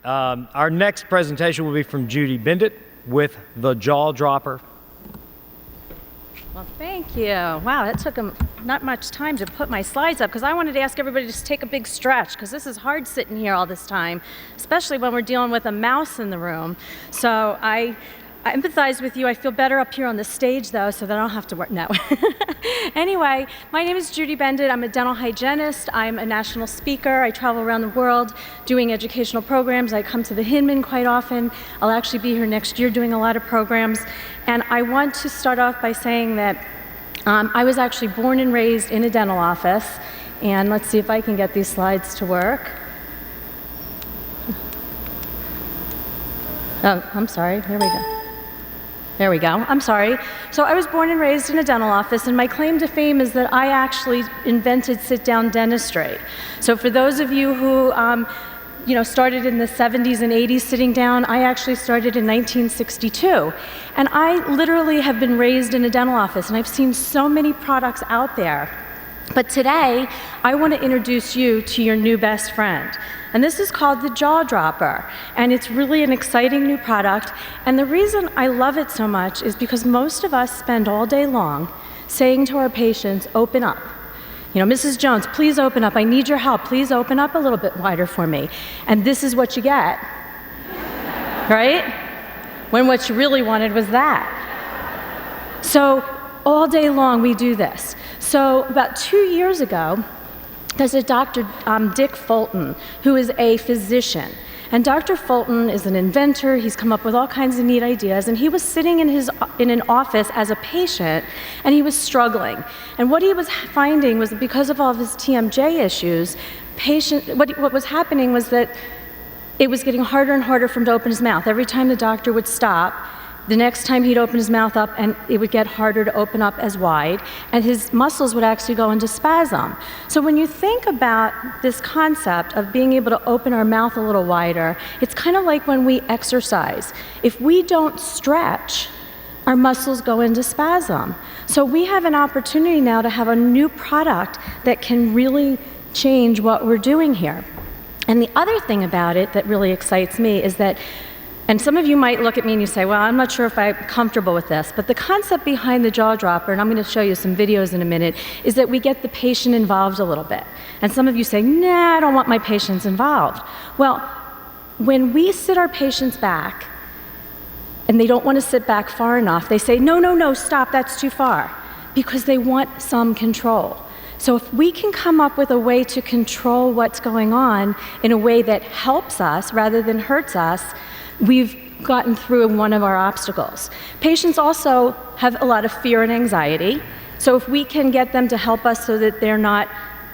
Our next presentation will be from Judy Bendit with the JawDropper. Well, thank you. Wow, that took not much time to put my slides up because I wanted to ask everybody to just take a big stretch because this is hard sitting here all this time, especially when we're dealing with a mouse in the room. So I empathize with you. I feel better up here on the stage though, so that I don't have to work. No. Anyway, my name is Judy Bendit. I'm a dental hygienist. I'm a national speaker. I travel around the world doing educational programs. I come to the Hinman quite often. I'll actually be here next year doing a lot of programs. And I want to start off by saying that I was actually born and raised in a dental office. And let's see if I can get these slides to work. Oh, I'm sorry. There we go. There we go. I'm sorry. So I was born and raised in a dental office, and my claim to fame is that I actually invented sit-down dentistry. So for those of you who started in the 70s and 80s sitting down, I actually started in 1962. And I literally have been raised in a dental office, and I've seen so many products out there. But today, I want to introduce you to your new best friend. And this is called the JawDropper. And it's really an exciting new product. And the reason I love it so much is because most of us spend all day long saying to our patients, open up. You know, Mrs. Jones, please open up. I need your help. Please open up a little bit wider for me. And this is what you get, right? When what you really wanted was that. So all day long we do this. So about 2 years ago, there's a Dr. Dick Fulton, who is a physician. And Dr. Fulton is an inventor. He's come up with all kinds of neat ideas. And he was sitting in an office as a patient, and he was struggling. And what he was finding was that because of all of his TMJ issues, what was happening was that it was getting harder and harder for him to open his mouth. Every time the doctor would stop, the next time he'd open his mouth up, and it would get harder to open up as wide, and his muscles would actually go into spasm. So when you think about this concept of being able to open our mouth a little wider, it's kind of like when we exercise. If we don't stretch, our muscles go into spasm. So we have an opportunity now to have a new product that can really change what we're doing here. And the other thing about it that really excites me is that, and some of you might look at me and you say, well, I'm not sure if I'm comfortable with this, but the concept behind the JawDropper, and I'm going to show you some videos in a minute, is that we get the patient involved a little bit. And some of you say, nah, I don't want my patients involved. Well, when we sit our patients back, and they don't want to sit back far enough, they say, no, no, no, stop, that's too far, because they want some control. So if we can come up with a way to control what's going on in a way that helps us rather than hurts us, we've gotten through one of our obstacles. Patients also have a lot of fear and anxiety. So if we can get them to help us so that they're not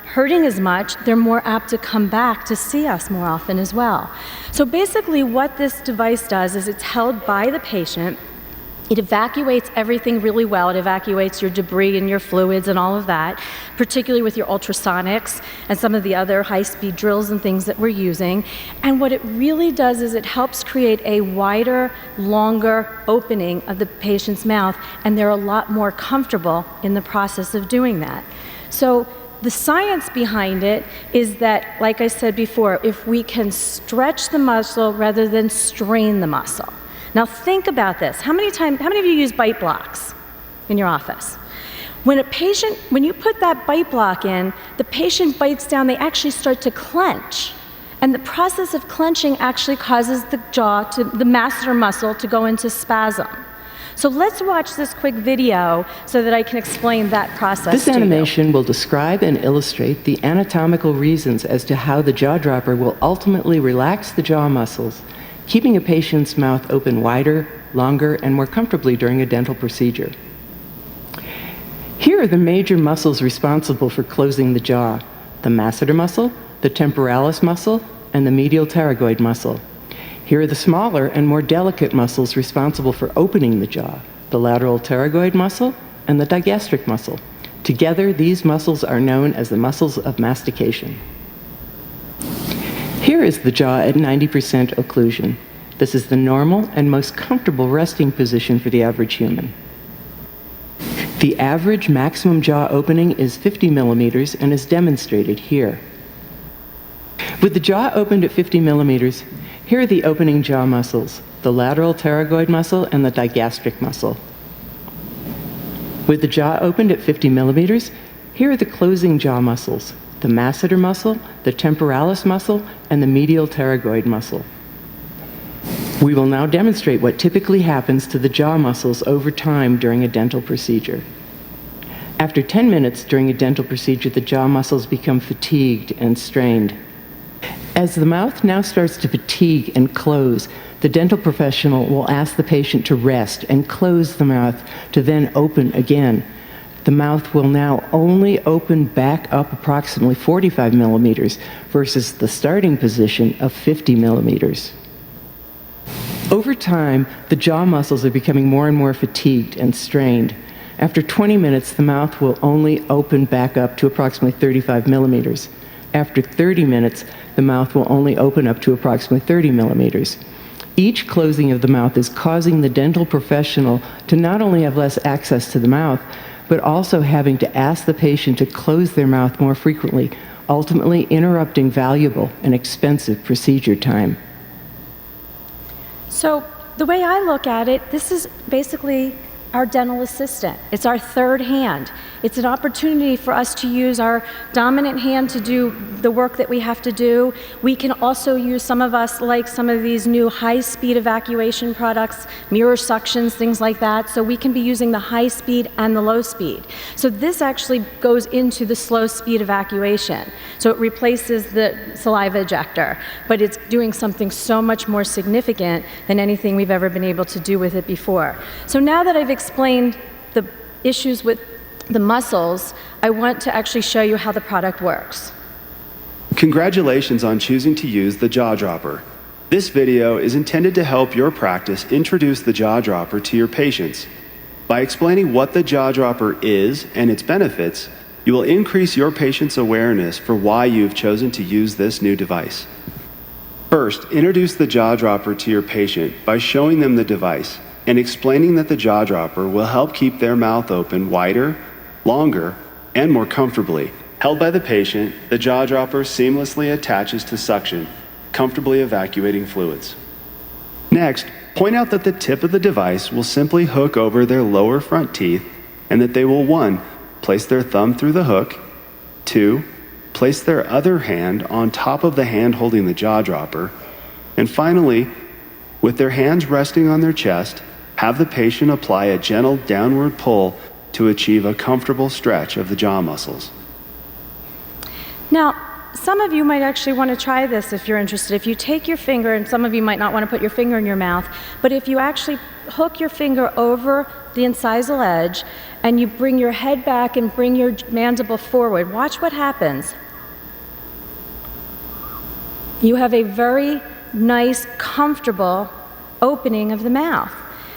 hurting as much, they're more apt to come back to see us more often as well. So basically what this device does is it's held by the patient. It evacuates everything really well. It evacuates your debris and your fluids and all of that, particularly with your ultrasonics and some of the other high-speed drills and things that we're using. And what it really does is it helps create a wider, longer opening of the patient's mouth, and they're a lot more comfortable in the process of doing that. So the science behind it is that, like I said before, if we can stretch the muscle rather than strain the muscle. Now think about this. How many of you use bite blocks in your office? When you put that bite block in, the patient bites down, they actually start to clench. And the process of clenching actually causes the the masseter muscle to go into spasm. So let's watch this quick video so that I can explain that process to you. This animation will describe and illustrate the anatomical reasons as to how the JawDropper will ultimately relax the jaw muscles, keeping a patient's mouth open wider, longer, and more comfortably during a dental procedure. Here are the major muscles responsible for closing the jaw: the masseter muscle, the temporalis muscle, and the medial pterygoid muscle. Here are the smaller and more delicate muscles responsible for opening the jaw: the lateral pterygoid muscle and the digastric muscle. Together, these muscles are known as the muscles of mastication. Here is the jaw at 90% occlusion. This is the normal and most comfortable resting position for the average human. The average maximum jaw opening is 50 millimeters and is demonstrated here. With the jaw opened at 50 millimeters, Here are the opening jaw muscles, the lateral pterygoid muscle and the digastric muscle. With the jaw opened at 50 millimeters, here are the closing jaw muscles, the masseter muscle, the temporalis muscle, and the medial pterygoid muscle. We will now demonstrate what typically happens to the jaw muscles over time during a dental procedure. After 10 minutes during a dental procedure, the jaw muscles become fatigued and strained. As the mouth now starts to fatigue and close, the dental professional will ask the patient to rest and close the mouth to then open again. The mouth will now only open back up approximately 45 millimeters versus the starting position of 50 millimeters. Over time, the jaw muscles are becoming more and more fatigued and strained. After 20 minutes, the mouth will only open back up to approximately 35 millimeters. After 30 minutes, the mouth will only open up to approximately 30 millimeters. Each closing of the mouth is causing the dental professional to not only have less access to the mouth, but also having to ask the patient to close their mouth more frequently, ultimately interrupting valuable and expensive procedure time. So the way I look at it, this is basically our dental assistant. It's our third hand. It's an opportunity for us to use our dominant hand to do the work that we have to do. We can also use, some of us like some of these new high-speed evacuation products, mirror suctions, things like that. So we can be using the high speed and the low speed. So this actually goes into the slow speed evacuation. So it replaces the saliva ejector, but it's doing something so much more significant than anything we've ever been able to do with it before. So now that I've explained the issues with the muscles, I want to actually show you how the product works. Congratulations on choosing to use the JawDropper. This video is intended to help your practice introduce the JawDropper to your patients. By explaining what the JawDropper is and its benefits, you will increase your patient's awareness for why you've chosen to use this new device. First, introduce the JawDropper to your patient by showing them the device and explaining that the JawDropper will help keep their mouth open wider, longer, and more comfortably. Held by the patient, the JawDropper seamlessly attaches to suction, comfortably evacuating fluids. Next, point out that the tip of the device will simply hook over their lower front teeth and that they will 1. Place their thumb through the hook, 2. Place their other hand on top of the hand holding the JawDropper, and finally, with their hands resting on their chest, have the patient apply a gentle downward pull to achieve a comfortable stretch of the jaw muscles. Now, some of you might actually want to try this if you're interested. If you take your finger, and some of you might not want to put your finger in your mouth, but if you actually hook your finger over the incisal edge and you bring your head back and bring your mandible forward, watch what happens. You have a very nice, comfortable opening of the mouth.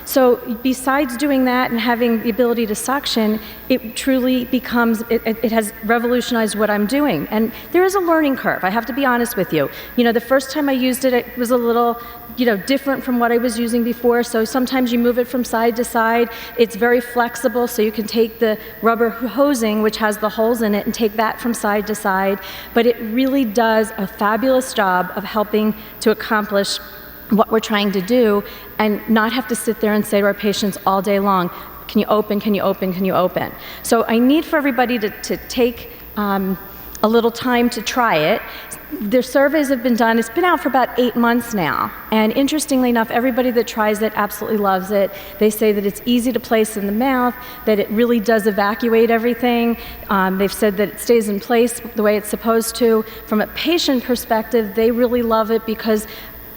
So besides doing that and having the ability to suction, it truly becomes, it has revolutionized what I'm doing. And there is a learning curve, I have to be honest with you. You know, the first time I used it, it was a little, different from what I was using before. So sometimes you move it from side to side. It's very flexible, so you can take the rubber hosing, which has the holes in it, and take that from side to side. But it really does a fabulous job of helping to accomplish what we're trying to do and not have to sit there and say to our patients all day long, can you open, can you open, can you open? So I need for everybody to take a little time to try it. Their surveys have been done. It's been out for about 8 months now. And interestingly enough, everybody that tries it absolutely loves it. They say that it's easy to place in the mouth, that it really does evacuate everything. They've said that it stays in place the way it's supposed to. From a patient perspective, they really love it because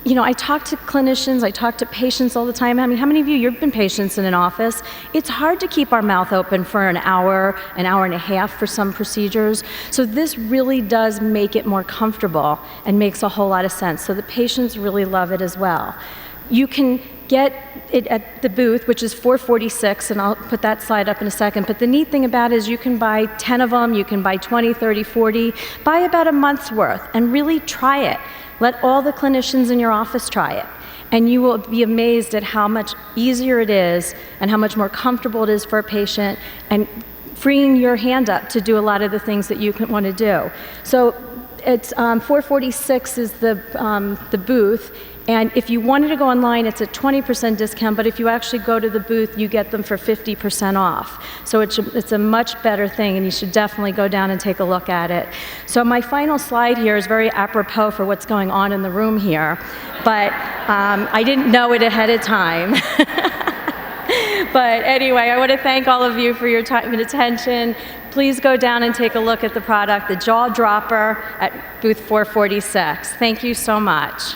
I talk to clinicians, I talk to patients all the time. I mean, how many of you've been patients in an office? It's hard to keep our mouth open for an hour and a half for some procedures. So this really does make it more comfortable and makes a whole lot of sense. So the patients really love it as well. You can get it at the booth, which is $446, and I'll put that slide up in a second. But the neat thing about it is you can buy 10 of them, you can buy 20, 30, 40, buy about a month's worth and really try it. Let all the clinicians in your office try it, and you will be amazed at how much easier it is and how much more comfortable it is for a patient and freeing your hand up to do a lot of the things that you want to do. So it's 446 is the booth. And if you wanted to go online, it's a 20% discount, but if you actually go to the booth, you get them for 50% off. So it's a much better thing, and you should definitely go down and take a look at it. So my final slide here is very apropos for what's going on in the room here, but I didn't know it ahead of time. But anyway, I want to thank all of you for your time and attention. Please go down and take a look at the product, the JawDropper, at booth 446. Thank you so much.